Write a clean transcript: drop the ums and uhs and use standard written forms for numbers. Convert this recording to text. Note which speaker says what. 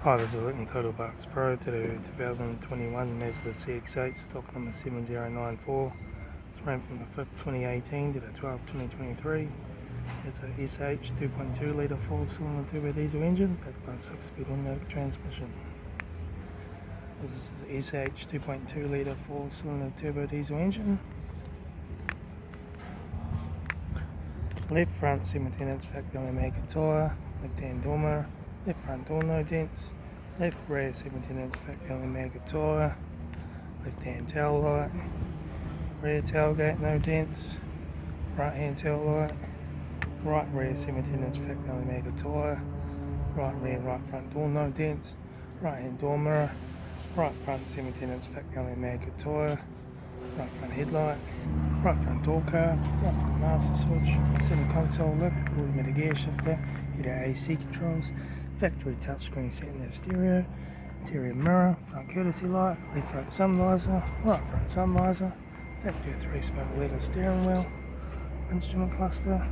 Speaker 1: Hi, this is Litre Total Box Pro to the 2021 Mazda CX-8, stock number 7094. It's ran from the 5th 2018 to the 12th 2023. It's a SH 2.2 litre 4-cylinder turbo diesel engine backed by a 6-speed automatic transmission. This is a SH 2.2 litre 4-cylinder turbo diesel engine. Left front 17-inch factory only make a tyre, left hand door mirror, left front door no dents, left rear 17-inch factory only make a tyre, left hand tail light, rear tailgate no dents, right hand tail light, right rear 17-inch factory only make a tyre, right rear right front door no dents, right hand door mirror, right front 17-inch factory only make a tyre, right front headlight, right front door car, right front master switch, center console lip, automatic gear shifter, heater AC controls, factory touchscreen sat-nav stereo, interior mirror, front courtesy light, left front sun visor, right front sun visor, factory 3-spoke leather steering wheel, instrument cluster,